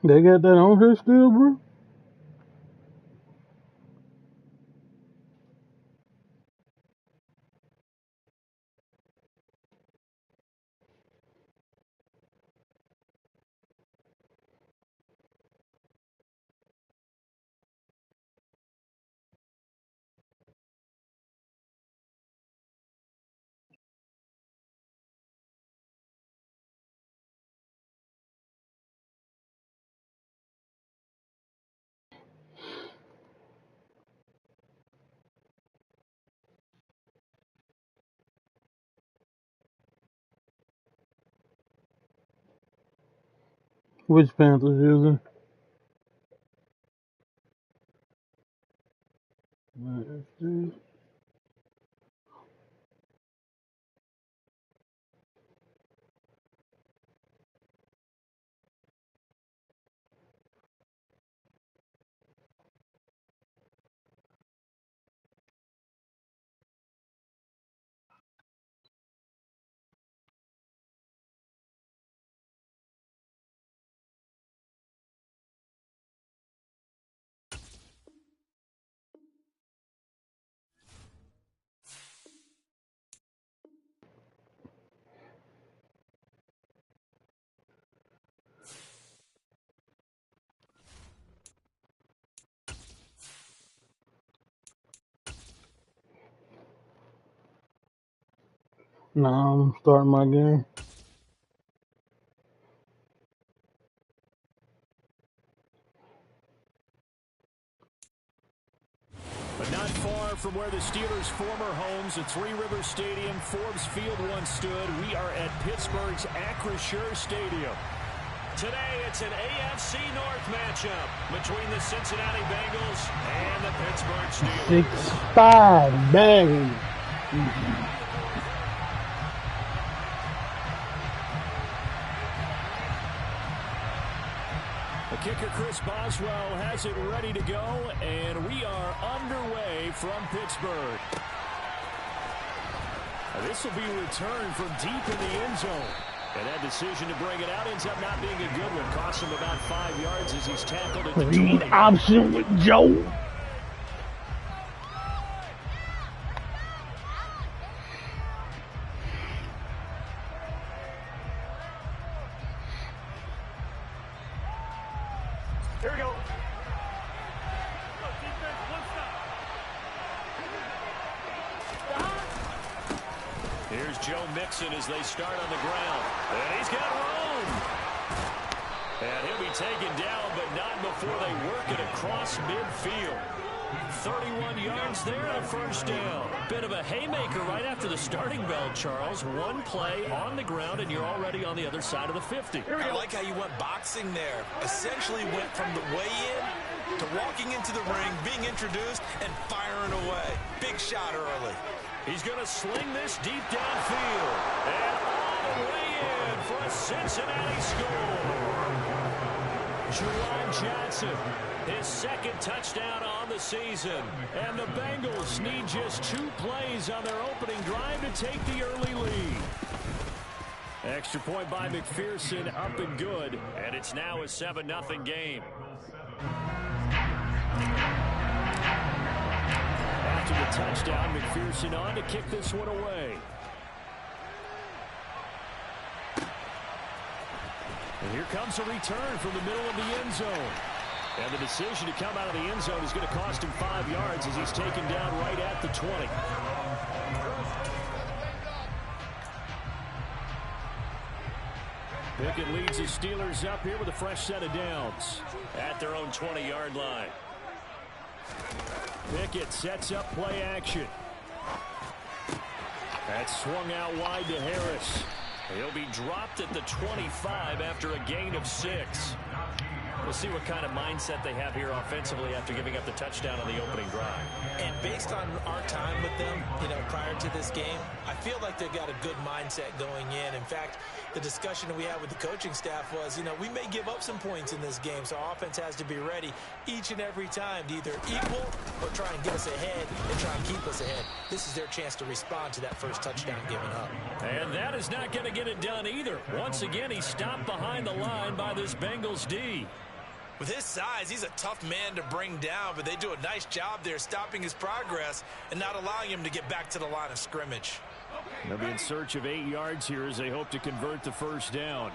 They got that on her still, bro? Which Panthers user? Nah, I'm starting my game. But not far from where the Steelers' former homes at Three Rivers Stadium, Forbes Field once stood, we are at Pittsburgh's Acrisure Stadium. Today, it's an AFC North matchup between the Cincinnati Bengals and the Pittsburgh Steelers. 6'5", bang. The kicker, Chris Boswell, has it ready to go, and we are underway from Pittsburgh. This will be returned from deep in the end zone. And that decision to bring it out ends up not being a good one. Cost him about 5 yards as he's tackled at the 20. Read option with Joe. Here we go. Here's Joe Mixon as they start on the ground. And he's got room. And he'll be taken down, but not before they work it across midfield. 31 yards there on first down. Bit of a haymaker right after the starting bell, Charles. One play on the ground, and you're already on the other side of the 50. I like how you went boxing there. Essentially went from the weigh-in to walking into the ring, being introduced, and firing away. Big shot early. He's going to sling this deep downfield. And all the way in for a Cincinnati score. Juwan Johnson, his second touchdown on the season. And the Bengals need just 2 plays on their opening drive to take the early lead. Extra point by McPherson, up and good. And it's now a 7-0 game. After the touchdown, McPherson on to kick this one away. And here comes a return from the middle of the end zone. And the decision to come out of the end zone is going to cost him 5 yards as he's taken down right at the 20. Pickett leads the Steelers up here with a fresh set of downs at their own 20-yard line. Pickett sets up play action. That's swung out wide to Harris. He'll be dropped at the 25 after a gain of 6. We'll see what kind of mindset they have here offensively after giving up the touchdown on the opening drive. And based on our time with them, prior to this game, I feel like they've got a good mindset going in. In fact, the discussion that we had with the coaching staff was, we may give up some points in this game, so our offense has to be ready each and every time to either equal or try and get us ahead and try and keep us ahead. This is their chance to respond to that first touchdown given up. And that is not going to get it done either. Once again, he's stopped behind the line by this Bengals D. With his size, he's a tough man to bring down, but they do a nice job there stopping his progress and not allowing him to get back to the line of scrimmage. They'll be in search of 8 yards here as they hope to convert the first down.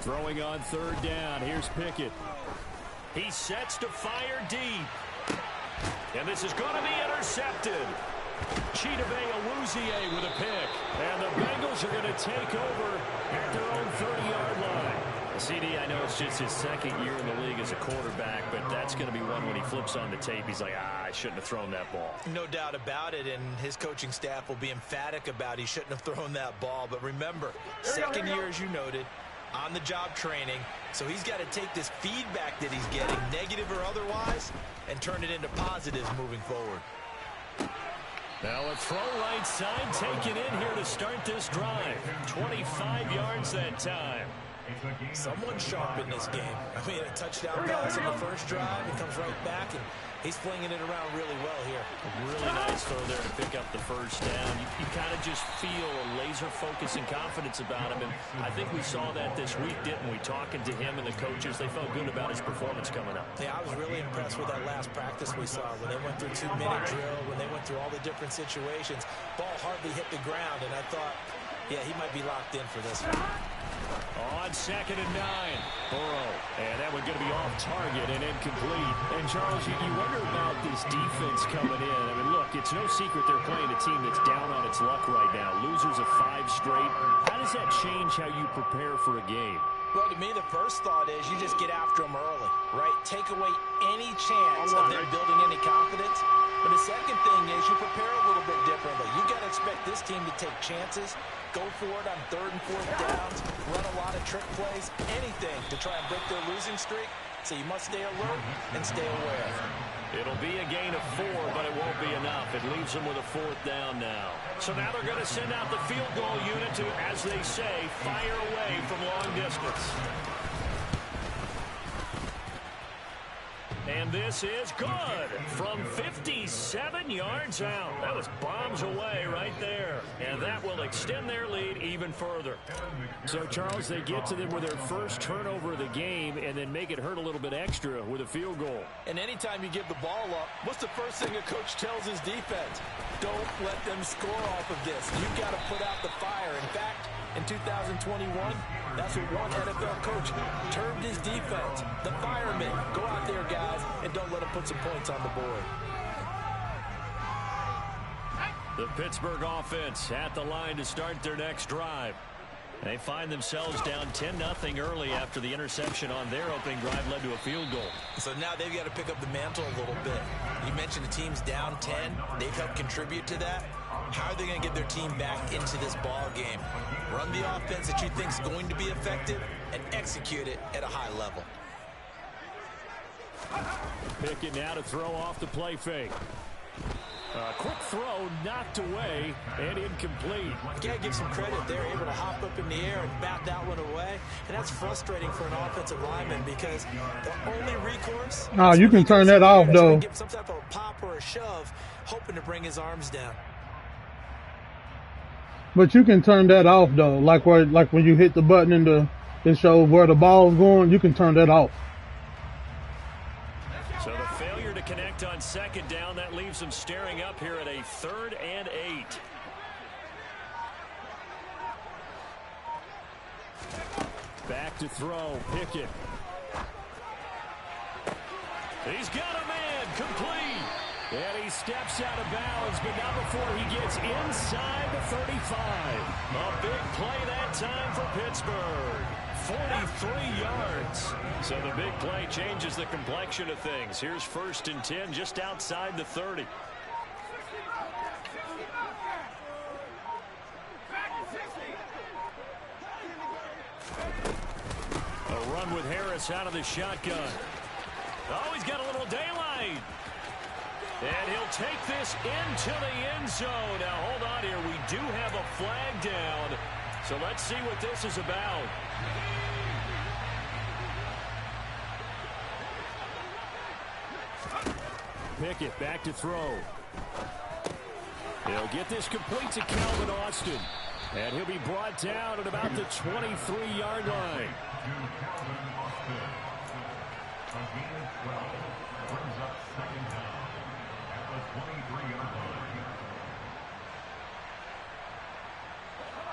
Throwing on 3rd down. Here's Pickett. He sets to fire deep. And this is going to be intercepted. Chidobe Awuzie with a pick. And the Bengals are going to take over at their own 30-yard line. CD, I know it's just his 2nd year in the league as a quarterback, but that's going to be one when he flips on the tape. He's like, I shouldn't have thrown that ball. No doubt about it, and his coaching staff will be emphatic about he shouldn't have thrown that ball. But remember, 2nd year, as you noted, on-the-job training. So he's got to take this feedback that he's getting, negative or otherwise, and turn it into positives moving forward. Now a throw right side taken in here to start this drive. 25 yards that time. Someone sharp in this game. I mean, a touchdown pass in the first drive. He comes right back, and he's flinging it around really well here. A really nice throw there to pick up the first down. You kind of just feel a laser focus and confidence about him, and I think we saw that this week, didn't we? Talking to him and the coaches, they felt good about his performance coming up. Yeah, I was really impressed with that last practice we saw when they went through 2-minute drill, when they went through all the different situations. Ball hardly hit the ground, and I thought, yeah, he might be locked in for this one. On 2nd and 9, Burrow. And that one's going to be off target and incomplete. And, Charles, you wonder about this defense coming in. I mean, look, it's no secret they're playing a team that's down on its luck right now. Losers of 5 straight. How does that change how you prepare for a game? Well, to me, the first thought is you just get after them early, right? Take away any chance of them building any confidence. But the second thing is you prepare a little bit differently. You got to expect this team to take chances, go for it on 3rd and 4th downs, run a lot of trick plays, anything to try and break their losing streak. So you must stay alert and stay aware. It'll be a gain of 4, but it won't be enough. It leaves them with a 4th down now. So now they're going to send out the field goal unit to, as they say, fire away from long distance. And this is good from 57 yards out. That was bombs away right there. And that will extend their lead even further. So, Charles, they get to them with their first turnover of the game and then make it hurt a little bit extra with a field goal. And anytime you give the ball up, what's the first thing a coach tells his defense? Don't let them score off of this. You've got to put out the fire. In fact, in 2021, that's what one NFL coach termed his defense. The firemen. Go out there, guys, and don't let them put some points on the board. The Pittsburgh offense at the line to start their next drive. They find themselves down 10-0 early after the interception on their opening drive led to a field goal. So now they've got to pick up the mantle a little bit. You mentioned the team's down 10. They've helped contribute to that. How are they going to get their team back into this ball game? Run the offense that you think is going to be effective and execute it at a high level. Pickett now to throw off the play fake. Quick throw knocked away and incomplete. You got to give some credit. They're able to hop up in the air and bat that one away. And that's frustrating for an offensive lineman because the only recourse... Oh, you can turn that off, though. Give some type of a pop or a shove, hoping to bring his arms down. But you can turn that off, though. Like when you hit the button and it shows where the ball's going, you can turn that off. So the failure to connect on 2nd down, that leaves has them staring up here at a 3rd and 8. Back to throw, Pickett. He's got a man, complete. And he steps out of bounds, but not before he gets inside the 35. A big play that time for Pittsburgh. 43 yards. So the big play changes the complexion of things. Here's 1st and 10 just outside the 30. A run with Harris out of the shotgun. Oh, he's got a little daylight. And he'll take this into the end zone. Now, hold on here. We do have a flag down. So let's see what this is about. Pickett back to throw. He'll get this complete to Calvin Austin. And he'll be brought down at about the 23-yard line.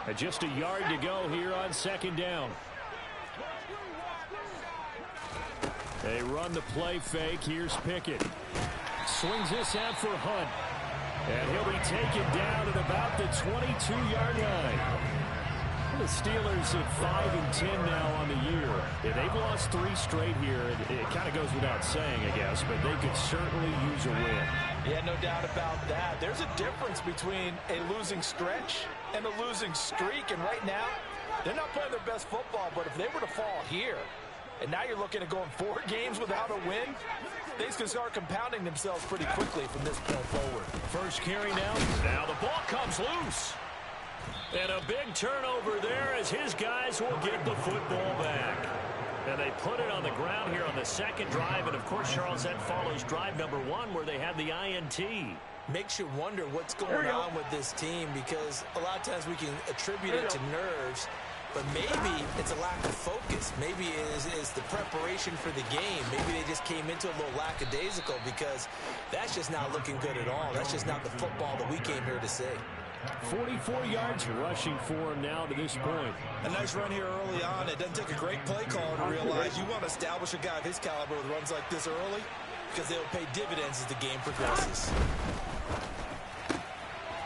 And just a yard to go here on 2nd down. They run the play fake. Here's Pickett. Swings this out for Hunt. And he'll be taken down at about the 22-yard line. The Steelers at 5 and 10 now on the year. They've lost 3 straight here. It kind of goes without saying, I guess, but they could certainly use a win. Yeah, no doubt about that. There's a difference between a losing stretch and a losing streak. And right now, they're not playing their best football, but if they were to fall here, and now you're looking at going 4 games without a win, things can start compounding themselves pretty quickly from this point forward. First carry now. Now the ball comes loose. And a big turnover there as his guys will get the football back. And they put it on the ground here on the 2nd drive. And, of course, Charles, that follows drive number 1 where they had the INT. Makes you wonder what's going on with this team, because a lot of times we can attribute it to nerves, but maybe it's a lack of focus. Maybe it is the preparation for the game. Maybe they just came into a little lackadaisical, because that's just not looking good at all. That's just not the football that we came here to see. 44 yards rushing for him now to this point. A nice run here early on. It doesn't take a great play caller to realize you want to establish a guy of his caliber with runs like this early, because they'll pay dividends as the game progresses.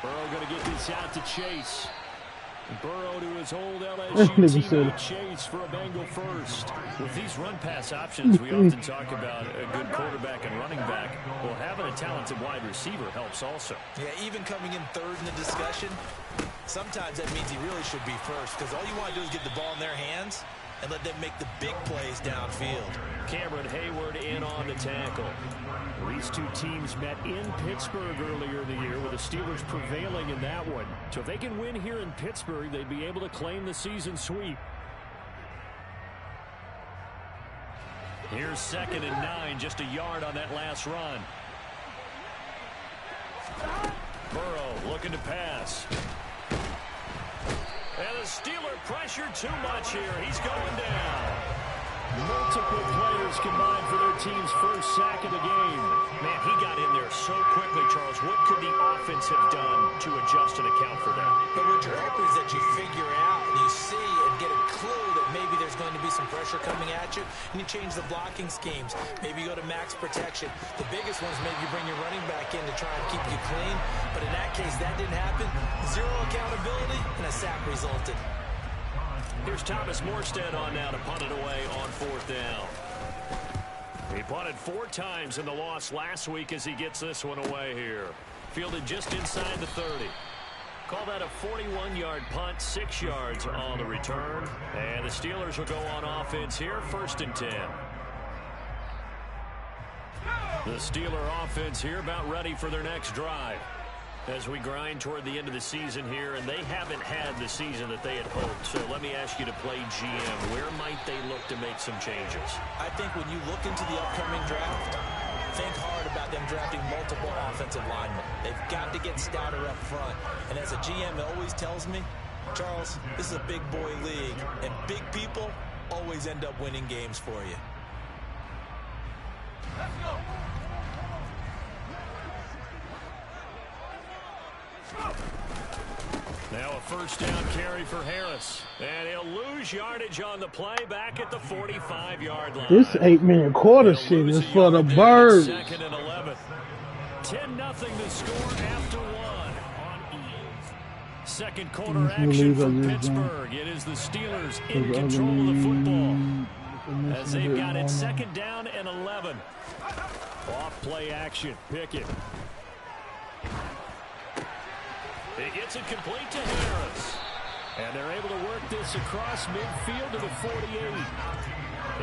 Burrow going to get this out to Chase. Burrow to his old LSU teammate Chase for a Bengal first. With these run-pass options, we often talk about a good quarterback and running back. Well, having a talented wide receiver helps also. Yeah, even coming in 3rd in the discussion, sometimes that means he really should be first, because all you want to do is get the ball in their hands and let them make the big plays downfield. Cameron Hayward in on the tackle. These two teams met in Pittsburgh earlier in the year, with the Steelers prevailing in that one. So if they can win here in Pittsburgh, they'd be able to claim the season sweep. Here's 2nd and 9, just a yard on that last run. Burrow looking to pass. And the Steeler pressure too much here. He's going down. Multiple players combined for their team's first sack of the game. Man, he got in there so quickly, Charles. What could the offense have done to adjust and account for that? But what you're hoping is that you figure out and you see and get a clue that maybe there's going to be some pressure coming at you, and you change the blocking schemes. Maybe you go to max protection. The biggest ones, maybe you bring your running back in to try and keep you clean. But in that case, that didn't happen. Zero accountability, and a sack resulted. Here's Thomas Morstead on now to punt it away on 4th down. He punted 4 times in the loss last week as he gets this one away here. Fielded just inside the 30. Call that a 41-yard punt, 6 yards on the return. And the Steelers will go on offense here, 1st and 10. The Steeler offense here about ready for their next drive. As we grind toward the end of the season here, and they haven't had the season that they had hoped. So let me ask you to play GM. Where might they look to make some changes? I think when you look into the upcoming draft, think hard about them drafting multiple offensive linemen. They've got to get stouter up front. And as a GM always tells me, Charles, this is a big boy league, and big people always end up winning games for you. Let's go. Now a first down carry for Harris. And he'll lose yardage on the play back at the 45-yard line. This 8-minute quarter shit is for the birds. Second and 11. 10-0 to score after one on Eve. Second quarter action from Pittsburgh. It is the Steelers in control of the football as they've got it second down and 11. Off play action. Pickett. He gets it complete to Harris. And they're able to work this across midfield to the 48.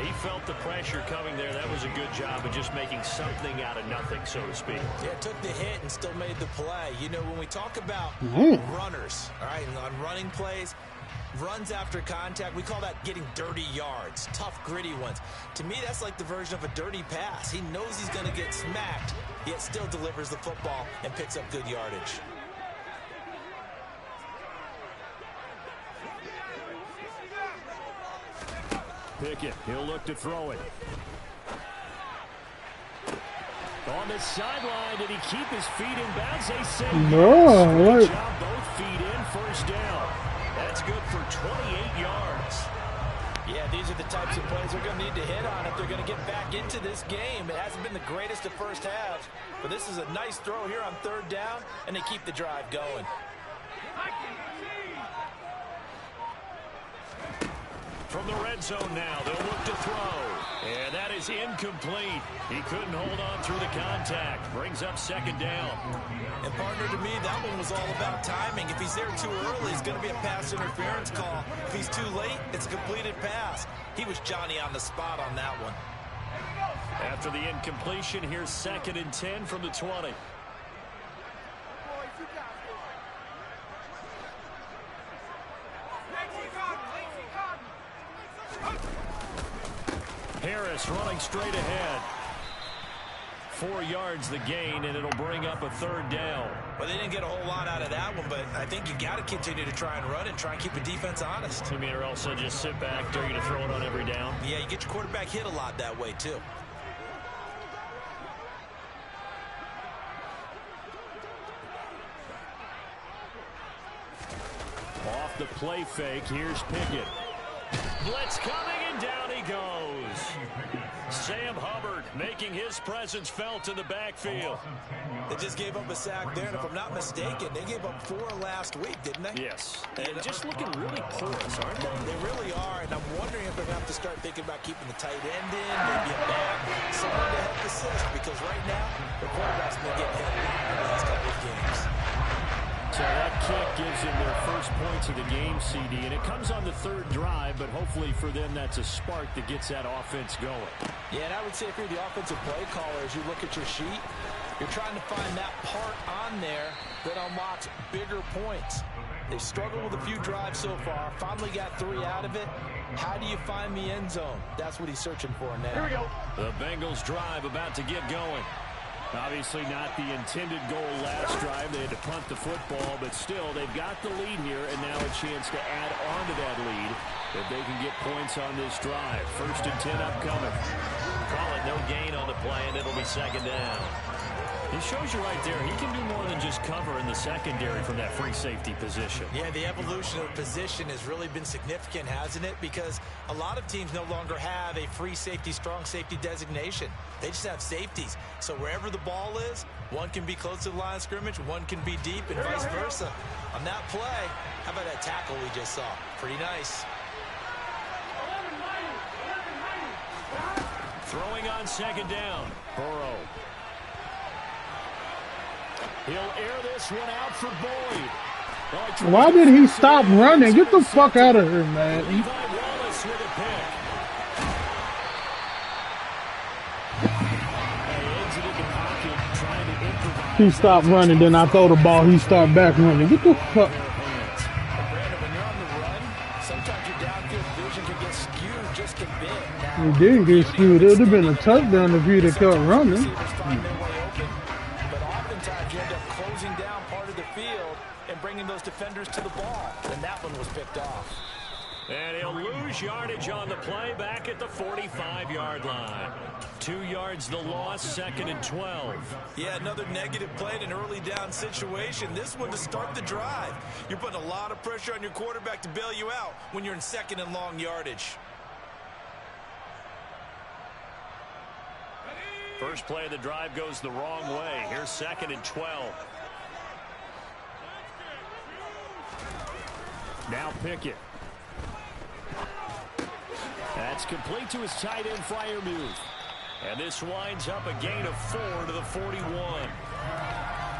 He felt the pressure coming there. That was a good job of just making something out of nothing, so to speak. Yeah, took the hit and still made the play. You know, when we talk about runners, all right, on running plays, runs after contact, we call that getting dirty yards, tough, gritty ones. To me, that's like the version of a dirty pass. He knows he's going to get smacked, yet still delivers the football and picks up good yardage. Pickett, he'll look to throw it. On the sideline, did he keep his feet in bounds? They say no. Good job, both feet in, first down. That's good for 28 yards. Yeah, these are the types of plays they're going to need to hit on if they're going to get back into this game. It hasn't been the greatest of first halves, but this is a nice throw here on third down, and they keep the drive going. From the red zone now, they'll look to throw. And that is incomplete. He couldn't hold on through the contact. Brings up second down. And partner, to me, that one was all about timing. If he's there too early, it's going to be a pass interference call. If he's too late, it's a completed pass. He was Johnny on the spot on that one. After the incompletion, here's second and 10 from the 20. Harris running straight ahead. 4 yards the gain, and it'll bring up a third down. Well, they didn't get a whole lot out of that one, but I think you got to continue to try and run and try and keep the defense honest. You mean, or else just sit back, dare you to throw it on every down? Yeah, you get your quarterback hit a lot that way, too. Off the play fake, here's Pickett. Blitz coming, and down he goes. Sam Hubbard making his presence felt in the backfield. They just gave up a sack there, and if I'm not mistaken, they gave up 4 last week, didn't they? Yes. And just looking really porous, aren't they? They really are, and I'm wondering if they're going to have to start thinking about keeping the tight end in, maybe a back, someone to help assist, because right now, the quarterback's been getting hit a lot in the last couple of games. So that kick gives them their first points of the game, CD, and it comes on the third drive, but hopefully for them that's a spark that gets that offense going. Yeah, and I would say if you're the offensive play caller, as you look at your sheet, you're trying to find that part on there that unlocks bigger points. They've struggled with a few drives so far, finally got 3 out of it. How do you find the end zone? That's what he's searching for now. Here we go. The Bengals drive about to get going. Obviously not the intended goal last drive. They had to punt the football, but still, they've got the lead here, and now a chance to add on to that lead if they can get points on this drive. First and 10 upcoming. Call it no gain on the play, and it'll be second down. It shows you right there, he can do more than just cover in the secondary from that free safety position. Yeah, the evolution of position has really been significant, hasn't it? Because a lot of teams no longer have a free safety, strong safety designation. They just have safeties. So wherever the ball is, one can be close to the line of scrimmage, one can be deep, and vice versa. On that play, how about that tackle we just saw? Pretty nice. Throwing on second down, Burrow. He'll air this one out for Boyd. Why did he stop running? Get the fuck out of here, man. Levi Wallace with a pick. He stopped running, then I throw the ball, he start back running. Get the fuck. Brandon, when you're on the run, sometimes your downfield vision can get skewed just a bit. He did get skewed. It would have been a touchdown if he'd have kept running. But oftentimes you end up closing down part of the field and bringing those defenders to the ball. And that one was picked off. And he'll lose yardage on the play back at the 45-yard line. 2 yards the loss, 2nd and 12. Yeah, another negative play in an early down situation. This one to start the drive. You're putting a lot of pressure on your quarterback to bail you out when you're in 2nd and long yardage. First play of the drive goes the wrong way. Here's 2nd and 12. Now Pickett. That's complete to his tight end, Freiermuth. And this winds up a gain of 4 to the 41.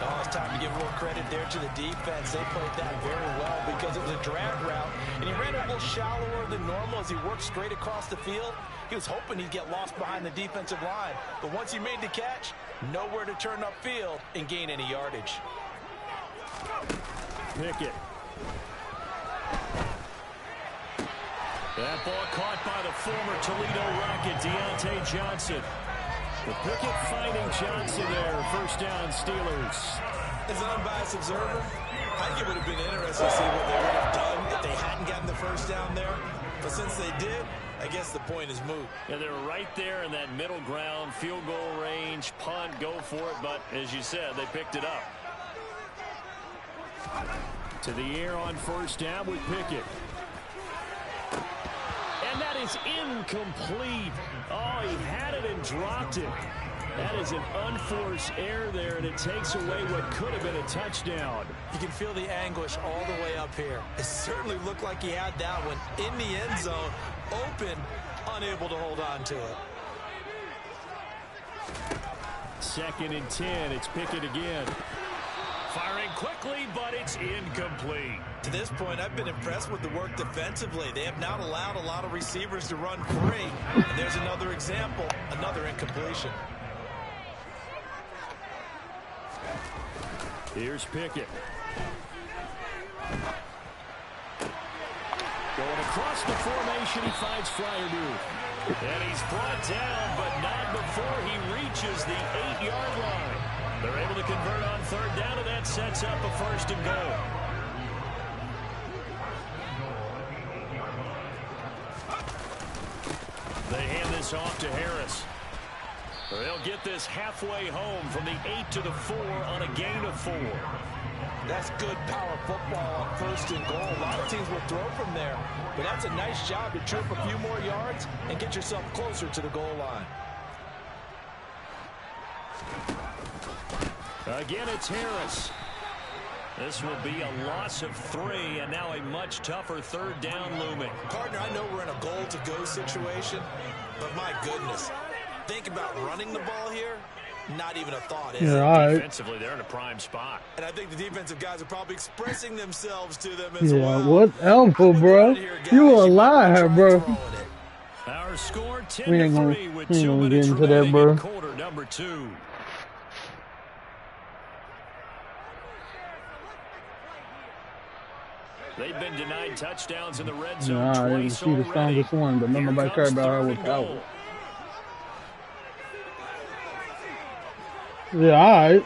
Oh, it's time to give a little credit there to the defense. They played that very well because it was a drag route, and he ran a little shallower than normal as he worked straight across the field. He was hoping he'd get lost behind the defensive line, but once he made the catch, nowhere to turn upfield and gain any yardage. Pickett. That ball caught by the former Toledo Rocket, Deontay Johnson. The Pickett finding Johnson there. First down, Steelers. As an unbiased observer, I think it would have been interesting to see what they would have done if they hadn't gotten the first down there. But since they did, I guess the point is moot. Yeah, they were right there in that middle ground, field goal range, punt, go for it. But as you said, they picked it up. To the air on first down with Pickett. And that is incomplete. Oh, he had it and dropped it. That is an unforced error there, and it takes away what could have been a touchdown. You can feel the anguish all the way up here. It certainly looked like he had that one in the end zone, open, unable to hold on to it. 2nd and 10. It's Pickett again. Firing quickly, but it's incomplete. To this point, I've been impressed with the work defensively. They have not allowed a lot of receivers to run free. And there's another example, another incompletion. Here's Pickett. Going across the formation, he finds Freiermuth. And he's brought down, but not before he reaches the 8-yard line. They're able to convert on third down, and that sets up a 1st and goal. They hand this off to Harris. They'll get this halfway home from the 8 to the 4 on a gain of 4. That's good power football on 1st and goal. A lot of teams will throw from there, but that's a nice job to trip a few more yards and get yourself closer to the goal line. Again, it's Harris. This will be a loss of 3, and now a much tougher 3rd down looming. Partner, I know we're in a goal-to-go situation, but my goodness, think about running the ball here. Not even a thought, is it? All right. Defensively, they're in a prime spot. And I think the defensive guys are probably expressing themselves to them as well. What elbow, bro? You a liar, bro. Our score 10-3 with we ain't 2 gonna minutes get into that, remaining bro. in quarter number 2. They've been denied touchdowns in the red zone twice she's the strongest one, but nobody cares about her with power. Yeah, all right.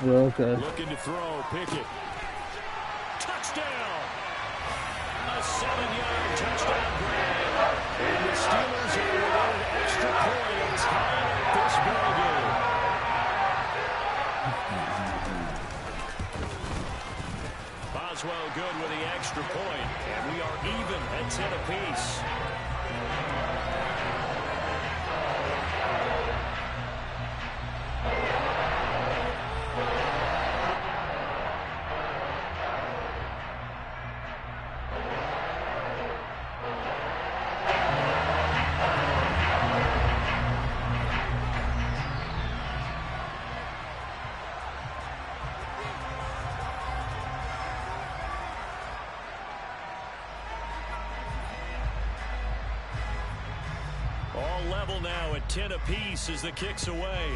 Yeah, okay. Looking to throw, Pickett. Touchdown! A 7-yard touchdown grab. And the Steelers are within an extra point, tying up this ball game. Boswell good with the extra point, and we are even at 10 apiece. All level now at 10 apiece as the kick's away.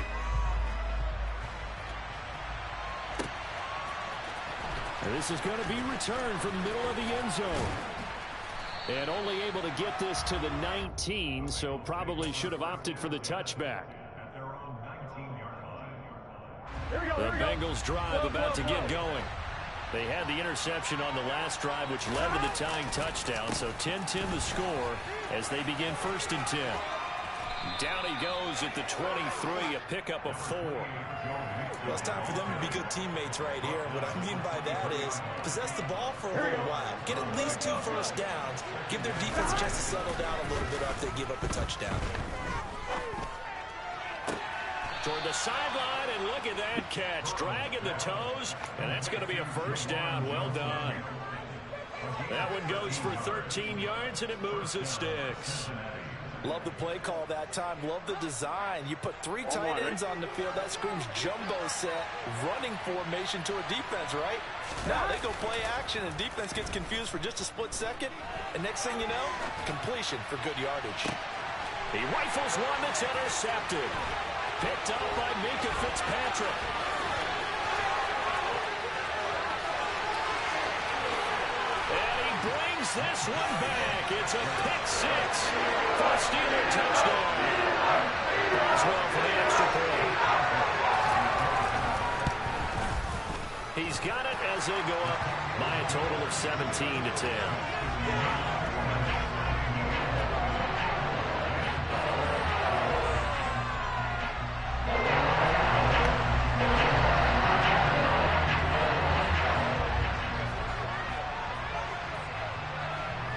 This is going to be returned from the middle of the end zone. And only able to get this to the 19, so probably should have opted for the touchback. The Bengals drive about to get going. They had the interception on the last drive, which led to the tying touchdown. So 10-10 the score as they begin 1st and 10. Down he goes at the 23, a pickup of 4. Well, it's time for them to be good teammates right here. What I mean by that is possess the ball for a little while. Get at least 2 first downs. Give their defense a chance to settle down a little bit after they give up a touchdown. Toward the sideline, and look at that catch. Dragging the toes, and that's going to be a first down. Well done. That one goes for 13 yards, and it moves the sticks. Love the play call that time. Love the design. You put 3 tight ends on the field. That screams jumbo set, running formation to a defense, right? Now they go play action, and defense gets confused for just a split second. And next thing you know, completion for good yardage. He rifles one that's intercepted. Picked up by Mika Fitzpatrick. And he brings this one back. It's a pick 6 for a Steeler touchdown. Boswell for the extra point. He's got it as they go up by a total of 17-10.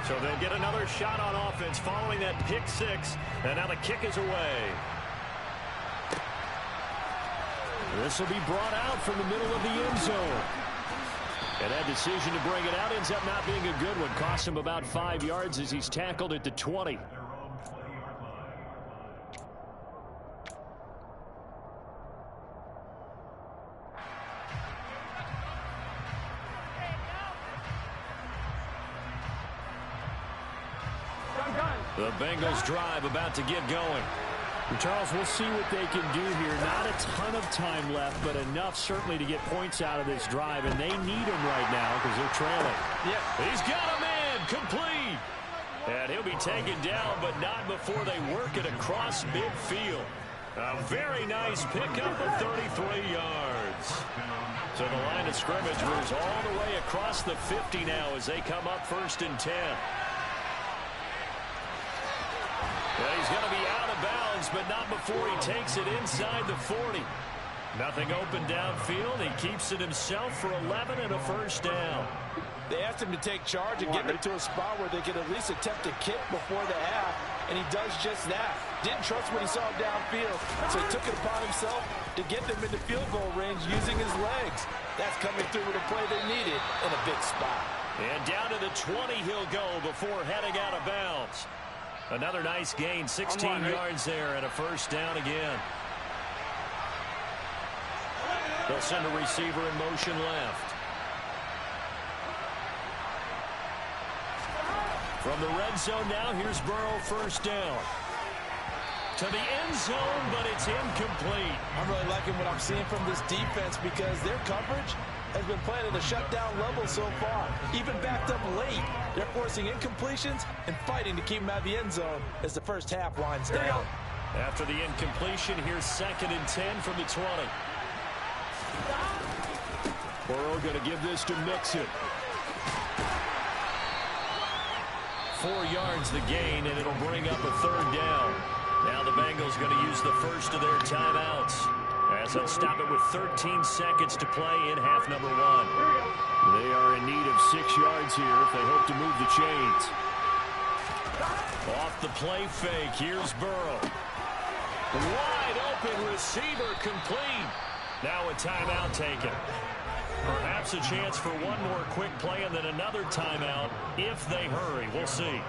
So they'll get another shot on offense following that pick 6, and now the kick is away. This will be brought out from the middle of the end zone. And that decision to bring it out ends up not being a good one. Cost him about 5 yards as he's tackled at the 20. The Bengals drive about to get going. And Charles, we'll see what they can do here. Not a ton of time left, but enough certainly to get points out of this drive, and they need him right now because they're trailing. Yeah, he's got a man complete. And he'll be taken down, but not before they work it across midfield. A very nice pickup of 33 yards. So the line of scrimmage moves all the way across the 50 now as they come up 1st and 10. Well, he's going to be out of bounds, but not before he takes it inside the 40. Nothing open downfield. He keeps it himself for 11 and a first down. They asked him to take charge and get him to a spot where they could at least attempt a kick before the half, and he does just that. Didn't trust what he saw downfield, so he took it upon himself to get them into field goal range using his legs. That's coming through with a play they needed in a big spot. And down to the 20 he'll go before heading out of bounds. Another nice gain, 16 yards there, and a first down again. They'll send a receiver in motion left. From the red zone now, here's Burrow, first down. To the end zone, but it's incomplete. I'm really liking what I'm seeing from this defense because their coverage has been playing at a shutdown level so far. Even backed up late, they're forcing incompletions and fighting to keep them out of the end zone as the first half winds down. After the incompletion, here's 2nd and 10 from the 20. Burrow going to give this to Mixon. 4 yards the gain, and it'll bring up a third down. Now the Bengals going to use the first of their timeouts, as they'll stop it with 13 seconds to play in half number 1. They are in need of 6 yards here if they hope to move the chains. Off the play fake, here's Burrow. Wide open receiver complete. Now a timeout taken. Perhaps a chance for one more quick play and then another timeout if they hurry. We'll see.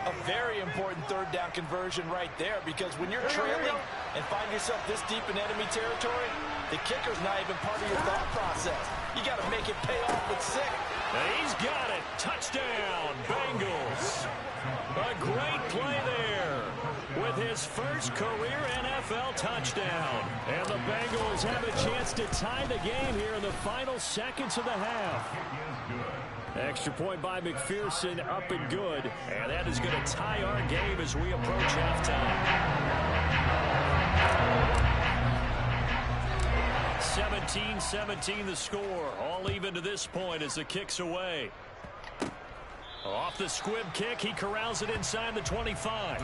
A very important third down conversion right there, because when you're trailing and find yourself this deep in enemy territory, the kicker's not even part of your thought process. You got to make it pay off with 6. And he's got it. Touchdown, Bengals. A great play there with his first career NFL touchdown. And the Bengals have a chance to tie the game here in the final seconds of the half. Extra point by McPherson, up and good. And that is going to tie our game as we approach halftime. 17-17 the score. All even to this point as the kick's away. Off the squib kick, he corrals it inside the 25.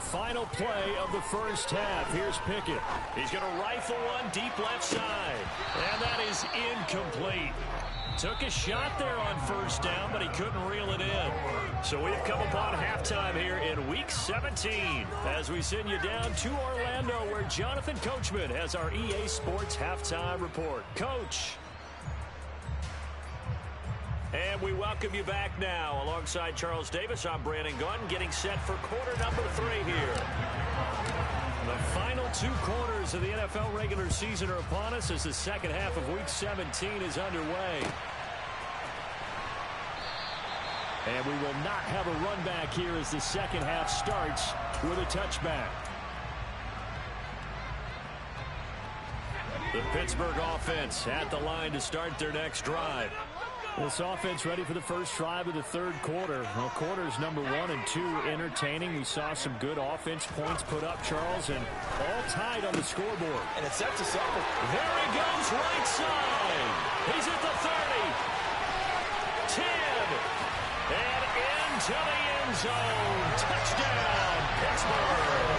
Final play of the first half. Here's Pickett. He's going to rifle one deep left side. And that is incomplete. Took a shot there on first down, but he couldn't reel it in. So we've come upon halftime here in Week 17 as we send you down to Orlando where Jonathan Coachman has our EA Sports Halftime Report. Coach. And we welcome you back now. Alongside Charles Davis, I'm Brandon Gunn, getting set for quarter number 3 here. The final 2 quarters of the NFL regular season are upon us as the second half of Week 17 is underway. And we will not have a run back here as the second half starts with a touchback. The Pittsburgh offense at the line to start their next drive. This offense ready for the first drive of the third quarter. Well, quarters number 1 and 2 entertaining. We saw some good offense points put up, Charles, and all tied on the scoreboard. And it sets us up. There he goes, right side. He's at the 30. 10. And into the end zone. Touchdown, Pittsburgh.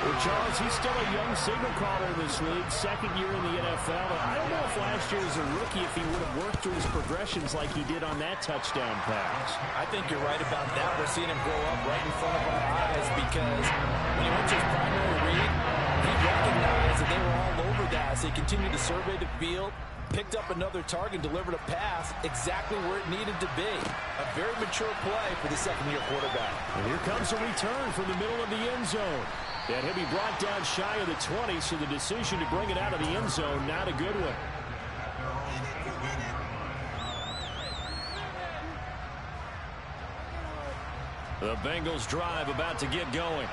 Well, Charles, he's still a young signal caller in this league, second year in the NFL. I don't know if last year as a rookie if he would have worked through his progressions like he did on that touchdown pass. I think you're right about that. We're seeing him grow up right in front of our eyes because when he went to his primary read, he recognized that they were all over that as they continued to survey the field, picked up another target, delivered a pass exactly where it needed to be. A very mature play for the second-year quarterback. And here comes a return from the middle of the end zone. And he'll be brought down shy of the 20, so the decision to bring it out of the end zone, not a good one. The Bengals drive about to get going.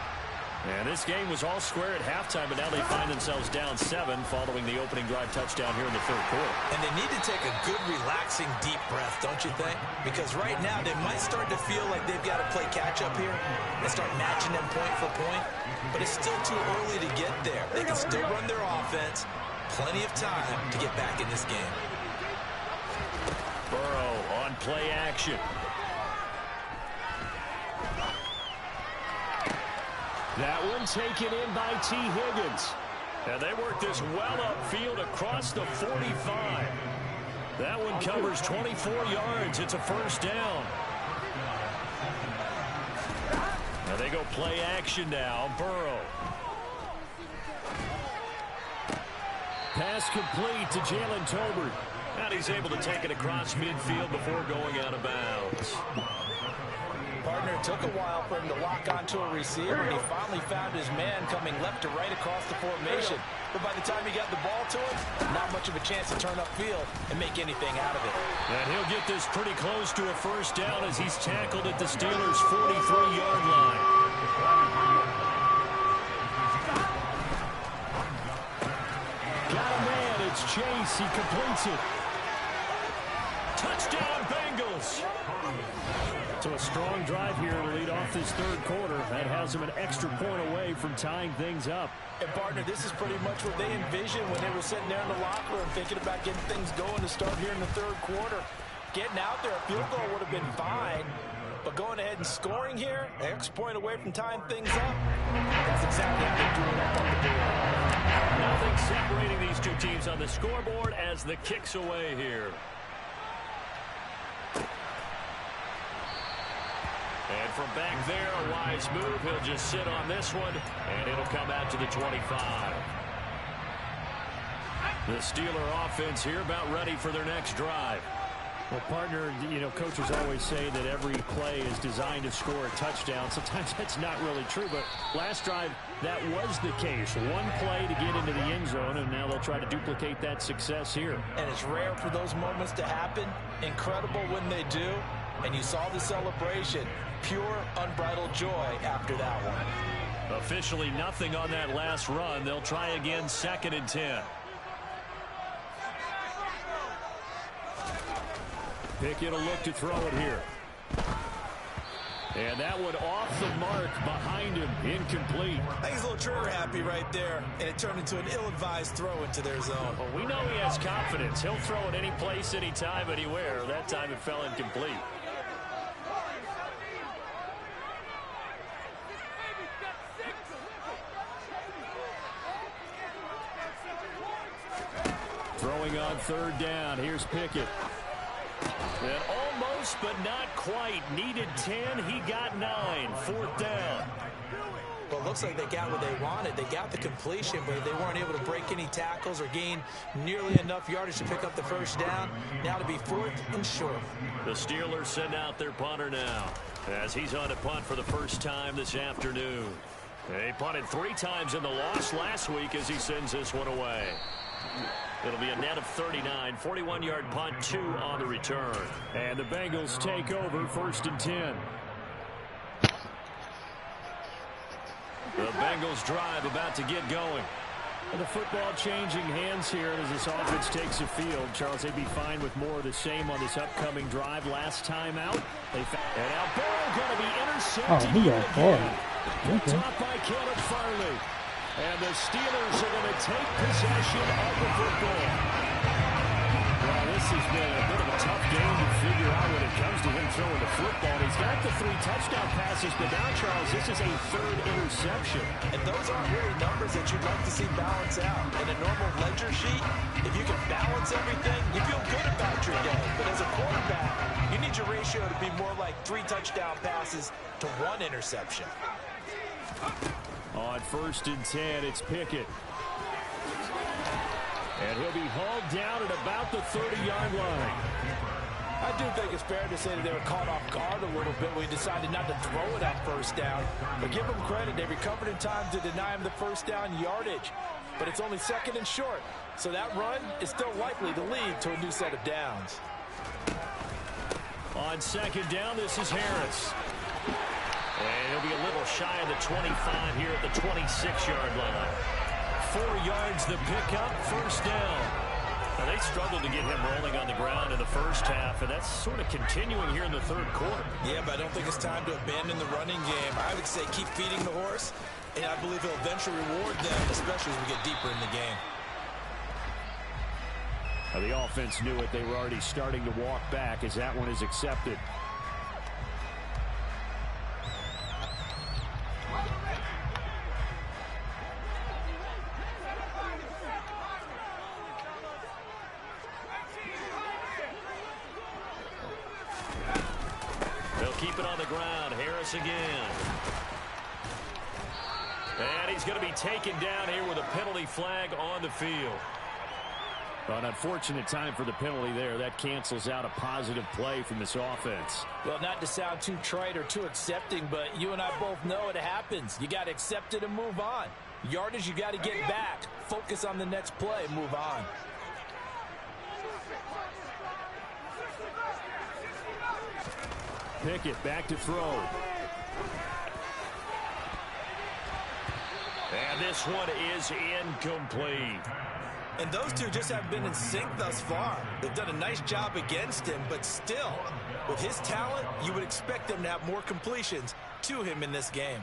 And this game was all square at halftime, but now they find themselves down 7 following the opening drive touchdown here in the third quarter. And they need to take a good, relaxing, deep breath, don't you think? Because right now they might start to feel like they've got to play catch-up here and start matching them point for point. But it's still too early to get there. They can still run their offense. Plenty of time to get back in this game. Burrow on play action. That one taken in by T. Higgins. And they work this well upfield across the 45. That one covers 24 yards. It's a first down. Now they go play action now. Burrow. Pass complete to Jalen Tolbert. And he's able to take it across midfield before going out of bounds. Partner, it took a while for him to lock onto a receiver, and he finally found his man coming left to right across the formation. But by the time he got the ball to him, not much of a chance to turn upfield and make anything out of it. And he'll get this pretty close to a first down as he's tackled at the Steelers' 43-yard line. Got a man, it's Chase, he completes it. Touchdown, Bengals! So a strong drive here to lead off this third quarter. That has them an extra point away from tying things up. And, partner, this is pretty much what they envisioned when they were sitting there in the locker room thinking about getting things going to start here in the third quarter. Getting out there, a field goal would have been fine. But going ahead and scoring here, an extra point away from tying things up, that's exactly how they drew it up on the board. Nothing separating these two teams on the scoreboard as the kick's away here. And from back there, a wise move. He'll just sit on this one, and it'll come out to the 25. The Steeler offense here about ready for their next drive. Well, partner, you know, coaches always say that every play is designed to score a touchdown. Sometimes that's not really true, but last drive, that was the case. One play to get into the end zone, and now they'll try to duplicate that success here. And it's rare for those moments to happen. Incredible when they do. And you saw the celebration. Pure, unbridled joy after that one. Officially nothing on that last run. They'll try again, 2nd and 10. Pickett will look to throw it here. And that one off the mark behind him, incomplete. I think he's a little trigger happy right there, and it turned into an ill-advised throw into their zone. Well, we know he has confidence. He'll throw it any place, anytime, anywhere. That time it fell incomplete. Throwing on 3rd down. Here's Pickett. And almost, but not quite. Needed 10. He got 9. 4th down. Well, it looks like they got what they wanted. They got the completion, but they weren't able to break any tackles or gain nearly enough yardage to pick up the 1st down. Now to be 4th and short. The Steelers send out their punter now, as he's on a punt for the first time this afternoon. They punted 3 times in the loss last week as he sends this one away. It'll be a net of 39, 41-yard punt, 2 on the return. And the Bengals take over, 1st and 10. The Bengals drive about to get going. And the football changing hands here as this offense takes the field. Charles, they'd be fine with more of the same on this upcoming drive. Last time out, and now Burrow going to be intercepted. Oh, he got far. Okay. Top by Caleb Farley. And the Steelers are going to take possession of the football. Well, this has been a bit of a tough game to figure out when it comes to him throwing the football. He's got the 3 touchdown passes, but now, Charles, this is a 3rd interception. And those aren't really numbers that you'd like to see balance out. In a normal ledger sheet, if you can balance everything, you feel good about your game. But as a quarterback, you need your ratio to be more like 3 touchdown passes to 1 interception. On 1st and 10, it's Pickett. And he'll be hauled down at about the 30-yard line. I do think it's fair to say that they were caught off guard a little bit when we decided not to throw it on 1st down. But give them credit. They recovered in time to deny him the 1st down yardage. But it's only 2nd and short. So that run is still likely to lead to a new set of downs. On 2nd down, this is Harris. And he'll be a little shy of the 25 here at the 26-yard line. 4 yards the pickup, 1st down. Now, they struggled to get him rolling on the ground in the 1st half, and that's sort of continuing here in the 3rd quarter. Yeah, but I don't think it's time to abandon the running game. I would say keep feeding the horse, and I believe he'll eventually reward them, especially as we get deeper in the game. Now, the offense knew it. They were already starting to walk back as that one is accepted. Keep it on the ground. Harris again. And he's going to be taken down here with a penalty flag on the field. An unfortunate time for the penalty there. That cancels out a positive play from this offense. Well, not to sound too trite or too accepting, but you and I both know it happens. You got to accept it and move on. Yardage, you got to get back. Focus on the next play and move on. Pickett back to throw. And this one is incomplete. And those two just haven't been in sync thus far. They've done a nice job against him, but still, with his talent, you would expect them to have more completions to him in this game.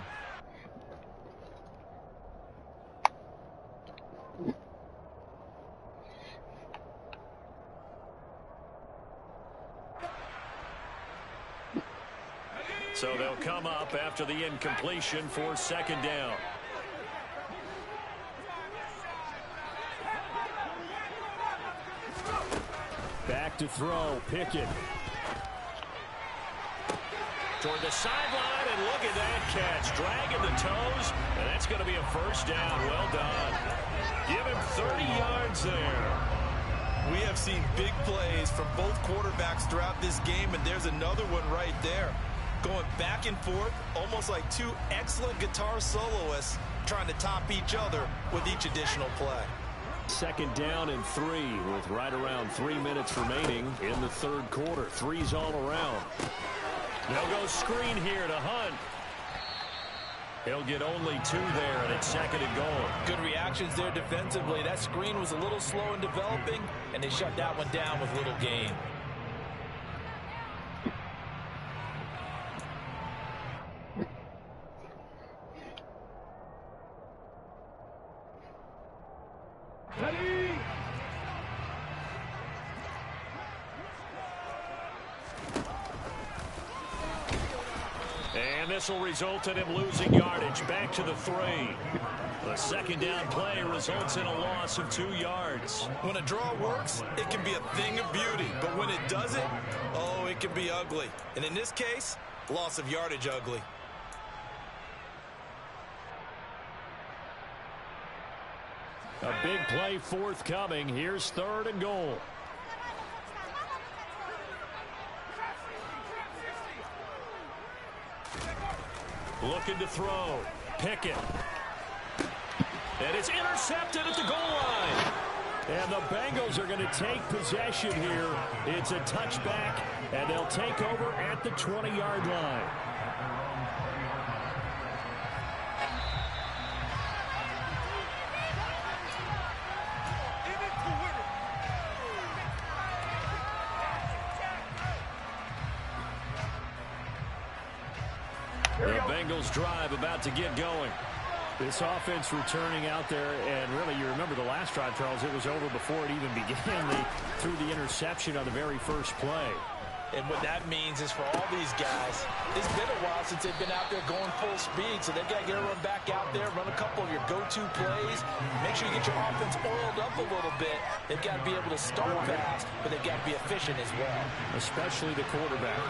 So they'll come up after the incompletion for 2nd down. Back to throw, Pickett. Toward the sideline, and look at that catch. Dragging the toes, and that's going to be a 1st down. Well done. Give him 30 yards there. We have seen big plays from both quarterbacks throughout this game, and there's another one right there. Going back and forth, almost like two excellent guitar soloists trying to top each other with each additional play. Second down and 3 with right around 3 minutes remaining in the third quarter. Threes all around. They'll go screen here to Hunt. He'll get only 2 there, and it's second and goal. Good reactions there defensively. That screen was a little slow in developing, and they shut that one down with little gain. And this will result in him losing yardage. Back to the 3. The second down play results in a loss of 2 yards. When a draw works, it can be a thing of beauty. But when it doesn't, oh, it can be ugly. And in this case, loss of yardage ugly. A big play forthcoming. Here's third and goal. Looking to throw. Pickett. And it's intercepted at the goal line. And the Bengals are going to take possession here. It's a touchback, and they'll take over at the 20-yard line. The Bengals drive about to get going. This offense returning out there, and really, you remember the last drive, Charles, it was over before it even began. They threw the interception on the very first play. And what that means is for all these guys, it's been a while since they've been out there going full speed, so they've got to get everyone back out there, run a couple of your go-to plays, make sure you get your offense oiled up a little bit. They've got to be able to start fast, but they've got to be efficient as well. Especially the quarterback.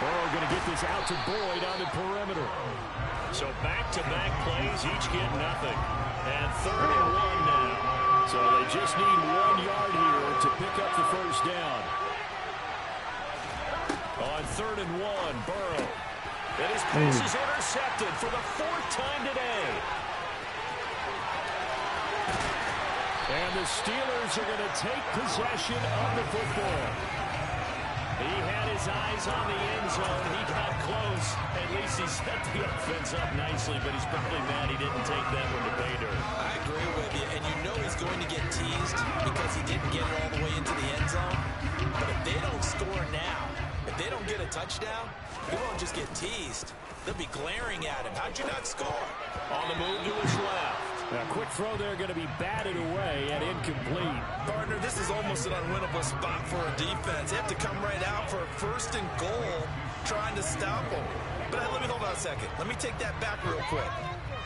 Burrow going to get this out to Boyd on the perimeter. So back-to-back plays, each get nothing. And 3rd and 1 now. So they just need 1 yard here to pick up the first down. On 3rd and 1, Burrow. And his pass is intercepted for the 4th time today. And the Steelers are going to take possession of the football. He had his eyes on the end zone. He got close. At least he set the offense up nicely, but he's probably mad he didn't take that one to pay dirt. I agree with you, and you know he's going to get teased because he didn't get it all the way into the end zone. But if they don't score now, if they don't get a touchdown, he won't just get teased. They'll be glaring at him. How'd you not score? On the move to his left. A quick throw there going to be batted away and incomplete. Partner, this is almost an unwinnable spot for a defense. They have to come right out for a 1st and goal trying to stop them. But let me hold on a second. Let me take that back real quick.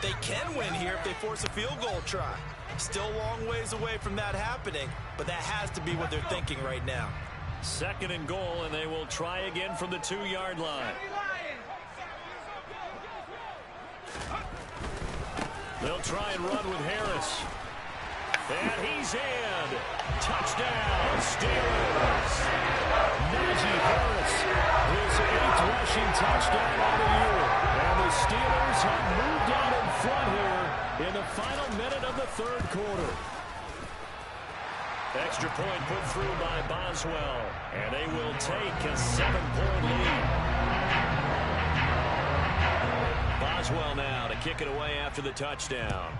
They can win here if they force a field goal try. Still a long ways away from that happening, but that has to be what they're thinking right now. 2nd and goal, and they will try again from the 2-yard line. They'll try and run with Harris. And he's in. Touchdown, Steelers. Najee Harris, his 8th rushing touchdown of the year. And the Steelers have moved out in front here in the final minute of the 3rd quarter. Extra point put through by Boswell. And they will take a 7-point lead. Boswell now to kick it away after the touchdown.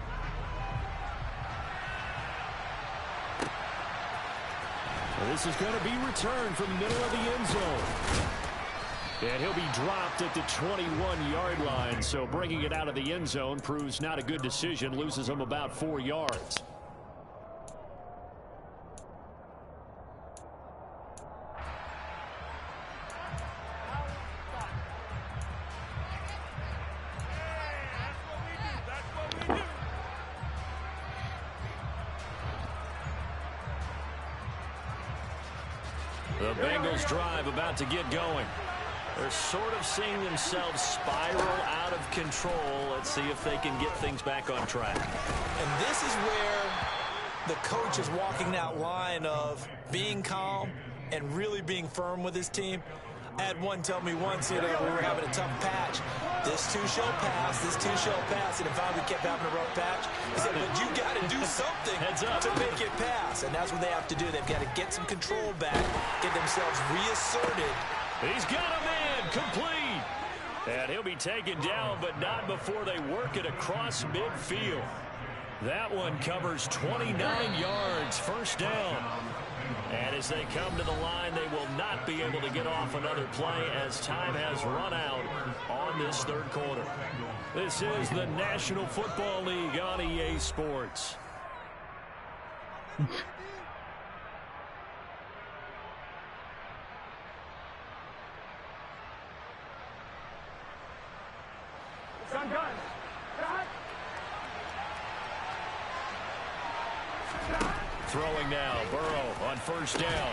Well, this is going to be returned from the middle of the end zone. And he'll be dropped at the 21-yard line. So bringing it out of the end zone proves not a good decision. Loses him about 4 yards. The Bengals drive about to get going. They're sort of seeing themselves spiral out of control. Let's see if they can get things back on track. And this is where the coach is walking that line of being calm and really being firm with his team. I had one tell me once, we were having a tough patch. This too shall pass, this too shall pass. And if I kept having a rough patch, he said, but you got to do something to make it pass. And that's what they have to do. They've got to get some control back, get themselves reasserted. He's got a man complete. And he'll be taken down, but not before they work it across midfield. That one covers 29 yards, first down. And as they come to the line, they will not be able to get off another play as time has run out on this third quarter. This is the National Football League on EA Sports. Throwing now, Burrow on first down.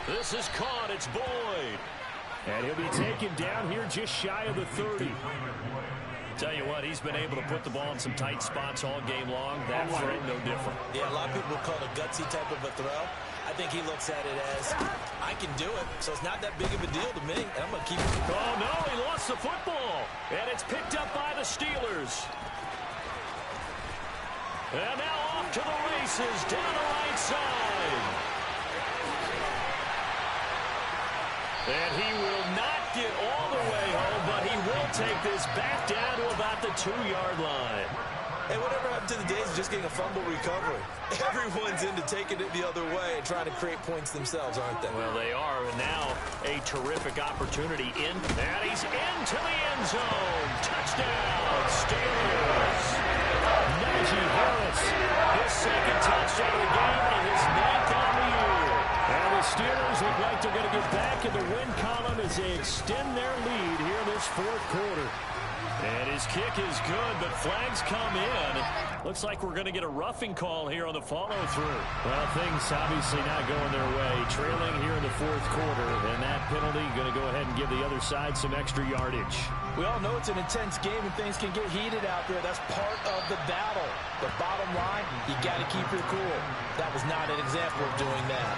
This is caught, it's Boyd. And he'll be taken down here just shy of the 30. Tell you what, he's been able to put the ball in some tight spots all game long. That throw, no different. Yeah, a lot of people call it a gutsy type of a throw. I think he looks at it as, I can do it, so it's not that big of a deal to me, and I'm going to keep it. Oh, no, he lost the football. And it's picked up by the Steelers. And now off to the races down the right side. And he will not get all the way home, but he will take this back down to about the 2-yard line. Hey, whatever happened to the days of just getting a fumble recovery? Everyone's into taking it the other way and trying to create points themselves, aren't they? Well, they are, and now a terrific opportunity in. And he's into the end zone. Touchdown, Steelers. Najee Harris, his second touchdown of the game and his 9th on the year. And the Steelers look like they're going to get back in the win column as they extend their lead here in this fourth quarter. And his kick is good, but flags come in. Looks like we're going to get a roughing call here on the follow-through. Well, things obviously not going their way. Trailing here in the fourth quarter, and that penalty going to go ahead and give the other side some extra yardage. We all know it's an intense game and things can get heated out there. That's part of the battle. The bottom line, you got to keep your cool. That was not an example of doing that.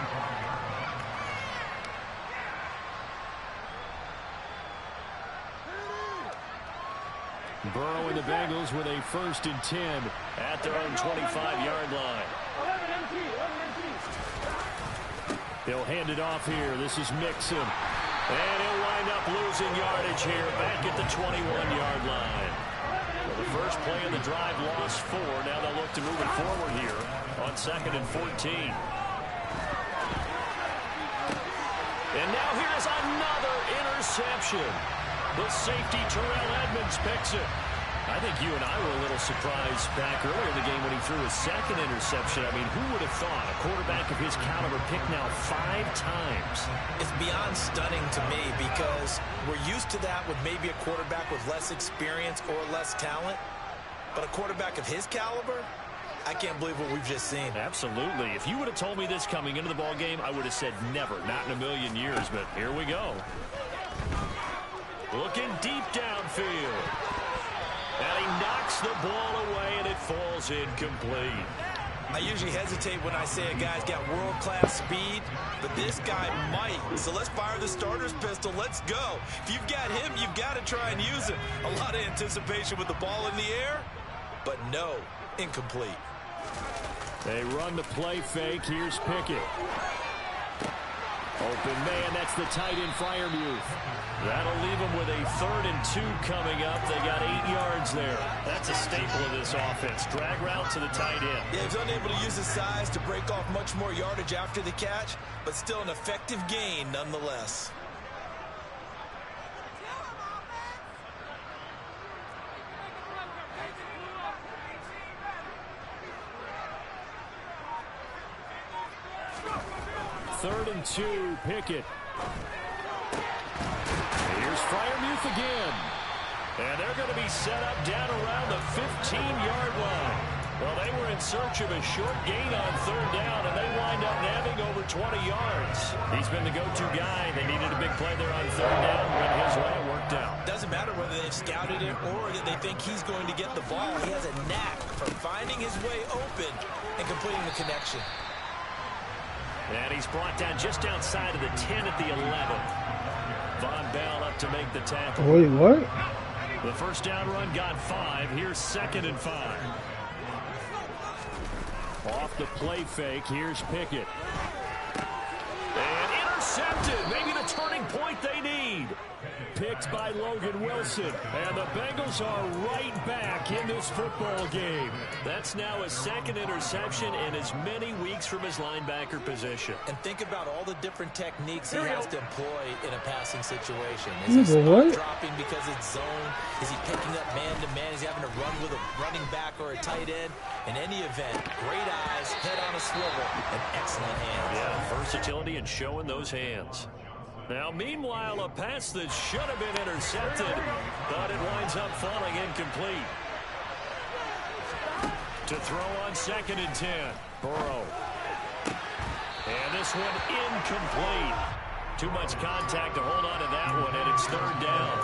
Burrow and the Bengals with a 1st and 10 at their own 25-yard line. They'll hand it off here. This is Mixon. And he'll wind up losing yardage here back at the 21-yard line. Well, the first play of the drive lost 4. Now they'll look to move it forward here on 2nd and 14. And now here's another interception. The safety, Terrell Edmonds, picks it. I think you and I were a little surprised back earlier in the game when he threw his 2nd interception. I mean, who would have thought a quarterback of his caliber picked now 5 times? It's beyond stunning to me because we're used to that with maybe a quarterback with less experience or less talent. But a quarterback of his caliber, I can't believe what we've just seen. Absolutely. If you would have told me this coming into the ball game, I would have said never, not in a million years. But here we go. Looking deep downfield. And he knocks the ball away, and it falls incomplete. I usually hesitate when I say a guy's got world-class speed, but this guy might. So let's fire the starter's pistol. Let's go. If you've got him, you've got to try and use him. A lot of anticipation with the ball in the air, but no, incomplete. They run the play fake. Here's Pickett. Open man, that's the tight end, Freiermuth. That'll leave them with a 3rd and 2 coming up. They got 8 yards there. That's a staple of this offense. Drag route to the tight end. Yeah, he's unable to use his size to break off much more yardage after the catch, but still an effective gain nonetheless. Third and 2, Pickett. Here's Freiermuth again. And they're going to be set up down around the 15-yard line. Well, they were in search of a short gain on 3rd down, and they wind up nabbing over 20 yards. He's been the go-to guy. They needed a big play there on 3rd down. Went his way, it worked out. Doesn't matter whether they've scouted it or that they think he's going to get the ball. He has a knack for finding his way open and completing the connection. And he's brought down just outside of the 10 at the 11. Von to make the tackle. Wait, what? The first down run got 5. Here's 2nd and 5. Off the play fake, here's Pickett. And intercepted. Maybe the turning point they need. Picked by Logan Wilson. And the Bengals are right back in this football game. That's now his 2nd interception in as many weeks from his linebacker position. And think about all the different techniques he has to employ in a passing situation. Is he spot dropping because it's zone? Is he picking up man-to-man? Is he having to run with a running back or a tight end? In any event, great eyes, head on a swivel, and excellent hands. Yeah, versatility and showing those hands. Now, meanwhile, a pass that should have been intercepted, but it winds up falling incomplete. To throw on 2nd and 10, Burrow. And this one incomplete. Too much contact to hold on to that one, and it's 3rd down.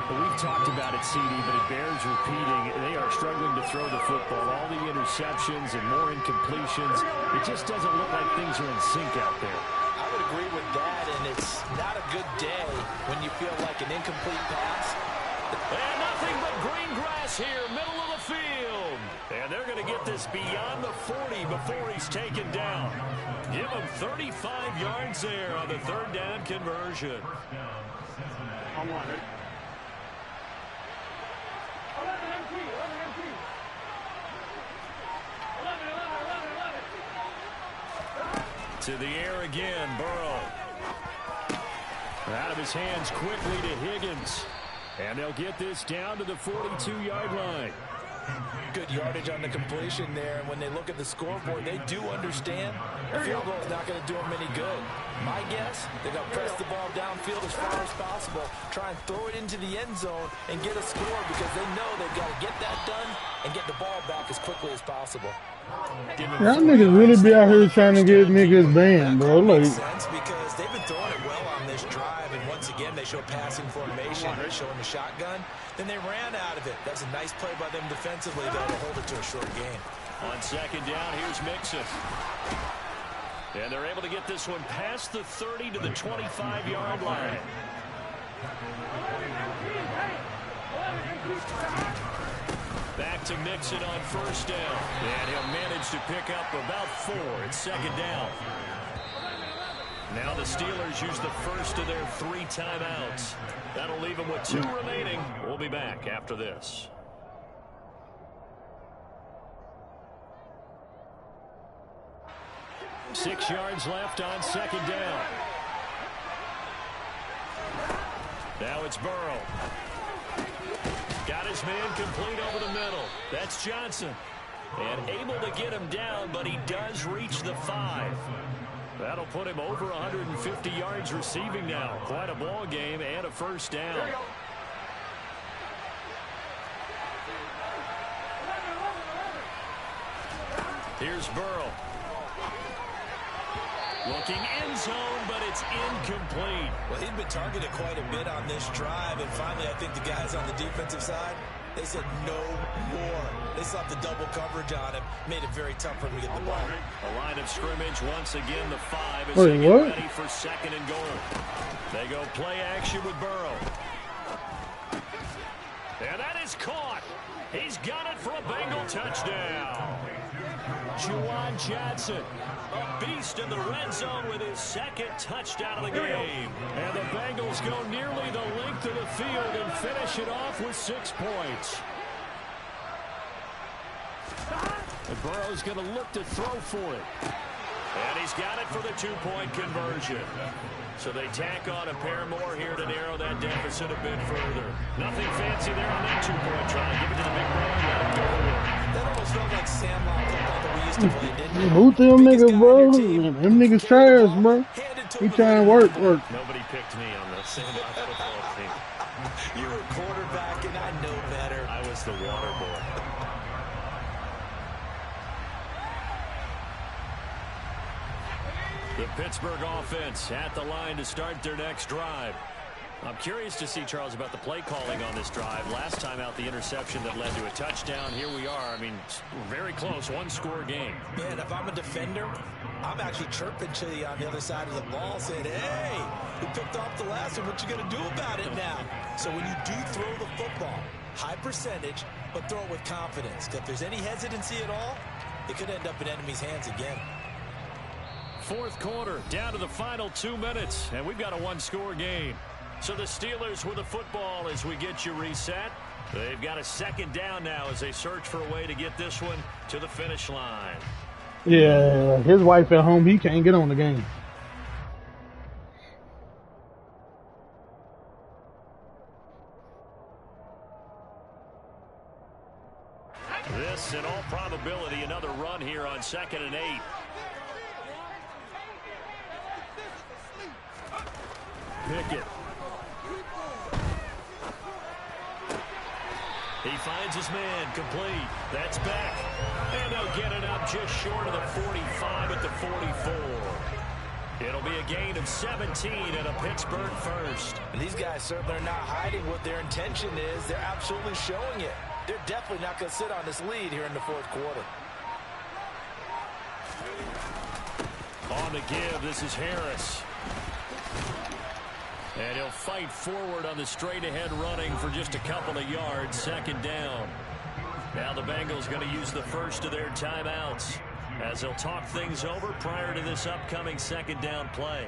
Well, we've talked about it, CD, but it bears repeating. They are struggling to throw the football. All the interceptions and more incompletions. It just doesn't look like things are in sync out there. I would agree with that, and it's not a good day when you feel like an incomplete pass. And nothing but green grass here, middle of the field. And they're going to get this beyond the 40 before he's taken down. Give him 35 yards there on the 3rd down conversion. To the air again, Burrow. Out of his hands quickly to Higgins. And they'll get this down to the 42-yard line. Good yardage on the completion there. And when they look at the scoreboard, they do understand a field goal is not going to do them any good. My guess, they're going to press the ball downfield as far as possible, try and throw it into the end zone and get a score because they know they've got to get that done and get the ball back as quickly as possible. Y'all niggas really be out here trying to get niggas banned, bro. Like, Sense because they've been throwing it well on this drive, and once again they show passing formation, showing the shotgun. Then they ran out of it. That's a nice play by them defensively, though, to hold it to a short game. On 2nd down, here's Mixon. And they're able to get this one past the 30 to the 25-yard line. Back to Mixon on 1st down. And he'll manage to pick up about 4. It's 2nd down. Now the Steelers use the first of their 3 timeouts. That'll leave them with 2 remaining. We'll be back after this. Six yards left on 2nd down. Now it's Burrow. Got his man complete over the middle. That's Johnson. And able to get him down, but he does reach the 5. That'll put him over 150 yards receiving now. Quite a ball game and a 1st down. Here's Burrow. Looking end zone, but it's incomplete. Well, he'd been targeted quite a bit on this drive, and finally I think the guys on the defensive side, they said no more. They slapped the double coverage on him, made it very tough for him to get the ball. A line of scrimmage once again. The 5 is ready for 2nd and goal. They go play action with Burrow. And that is caught. He's got it for a Bengal touchdown. Juwan Johnson, a beast in the red zone with his 2nd touchdown of the game. And the Bengals go nearly the length of the field and finish it off with 6 points. And Burrow's going to look to throw for it. And he's got it for the 2-point conversion. So they tack on a pair more here to narrow that deficit a bit further. Nothing fancy there on that 2-point try. Give it to the big boy and let him go. That almost felt like Sandlot football that we used to play, didn't it? Boot them niggas, bro. Them niggas trash, bro. We trying to work. Nobody picked me on the Sandlot football team. You were quarterback, and I know better. I was the water boy. The Pittsburgh offense at the line to start their next drive. I'm curious to see, Charles, about the play calling on this drive. Last time out, the interception that led to a touchdown. Here we are. I mean, very close, one-score game. Man, if I'm a defender, I'm actually chirping to you on the other side of the ball, saying, hey, we picked off the last one. What you going to do about it now? So when you do throw the football, high percentage, but throw it with confidence. Because if there's any hesitancy at all, it could end up in enemy's hands again. Fourth quarter, down to the final 2 minutes, and we've got a one-score game. So the Steelers with the football as we get you reset. They've got a second down now as they search for a way to get this one to the finish line. Yeah, his wife at home, he can't get on the game. This, in all probability, another run here on 2nd and 8. Pickett. He finds his man, complete. That's back. And they'll get it up just short of the 45 at the 44. It'll be a gain of 17 and a Pittsburgh first. And these guys certainly are not hiding what their intention is. They're absolutely showing it. They're definitely not going to sit on this lead here in the fourth quarter. On the give, this is Harris. And he'll fight forward on the straight-ahead running for just a couple of yards. Second down. Now the Bengals going to use the first of their timeouts as they'll talk things over prior to this upcoming second down play.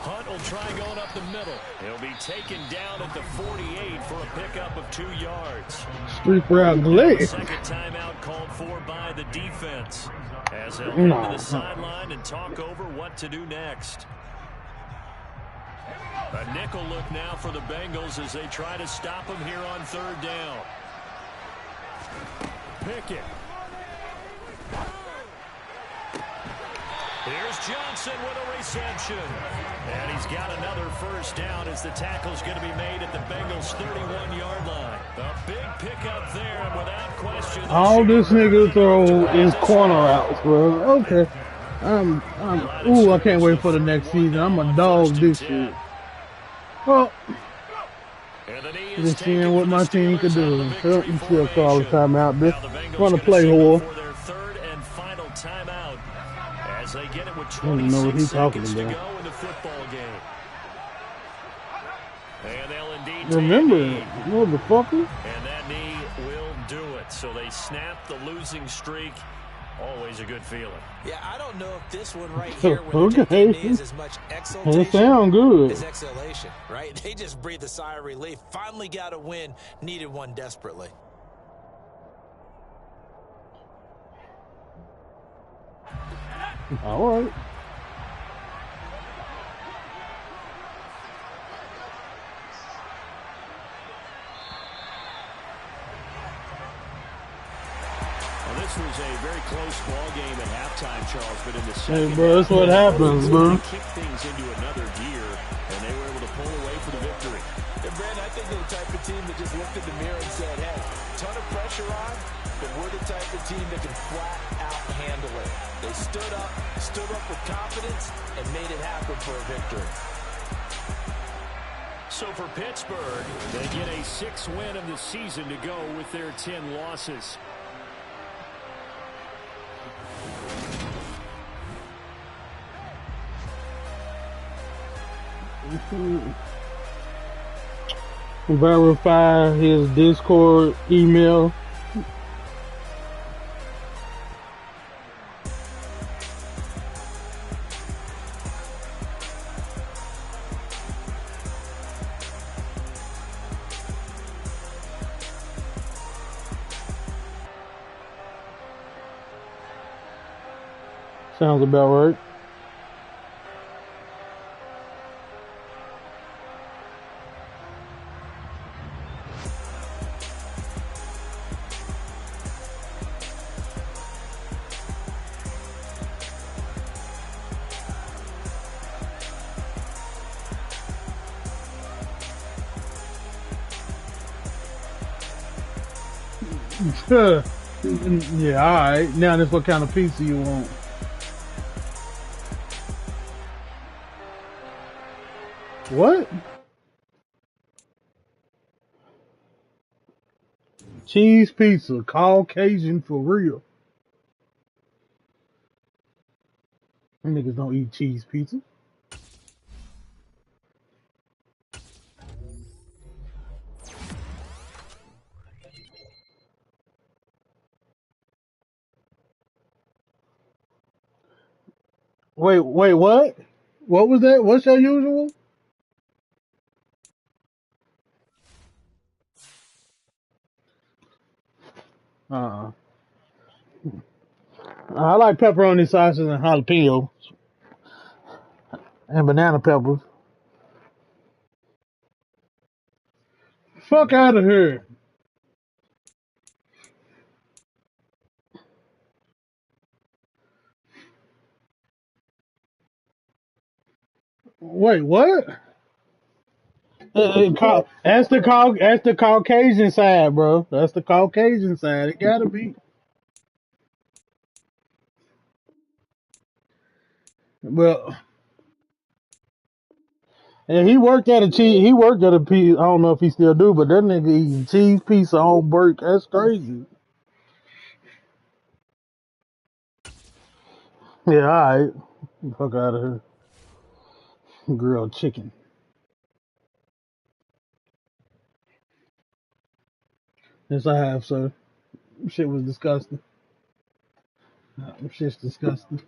Hunt will try going up the middle. He'll be taken down at the 48 for a pickup of 2 yards. Street route glitch. Second timeout called for by the defense as they'll head to the sideline and talk over what to do next. A nickel look now for the Bengals as they try to stop him here on third down. Pickett. Here's Johnson with a reception. And he's got another first down as the tackle's going to be made at the Bengals' 31-yard line. A big pickup there, and without question. All this nigga throw is corner routes, bro. Okay. I can't wait for the next season. I'm a dog this shit. Well, just seeing what my team could do. Help me still call the timeout. This want to play whore. They get it with I don't know what he's talking to about. go in the football game. And they'll indeed remember it, motherfucker. And that knee will do it. So they snap the losing streak. Always a good feeling. Yeah, I don't know if this one right here when okay. knee is as much exaltation it sound good. as exhalation, right? They just breathe a sigh of relief. Finally got a win. Needed one desperately. All right. Well, this was a very close ball game at halftime, Charles, but in the second hey, bro, that's what happens, bro. Kick things into another gear, and they were able to pull away for the victory. And Brandon, I think they're the type of team that just looked in the mirror and said, hey, ton of pressure on, but we're the type of team that can flat out handle it. They stood up with confidence, and made it happen for a victory. So for Pittsburgh, they get a 6th win of the season to go with their 10 losses. Verify his Discord email. Sounds about right. Yeah, alright. Now this what kind of pizza you want. What? Cheese pizza, Caucasian for real. Them niggas don't eat cheese pizza. Wait, what? What was that? What's your usual? Uh-uh. I like pepperoni sauces and jalapeno and banana peppers. Fuck out of here. Wait, what? That's the Caucasian side, bro. That's the Caucasian side. It gotta be. Well, and he worked at a cheese. He worked at a piece. I don't know if he still do, but that nigga eating cheese pizza on break. That's crazy. Yeah, all right. Fuck out of here. Grilled chicken. Yes, I have, sir. Shit was disgusting. Shit's disgusting.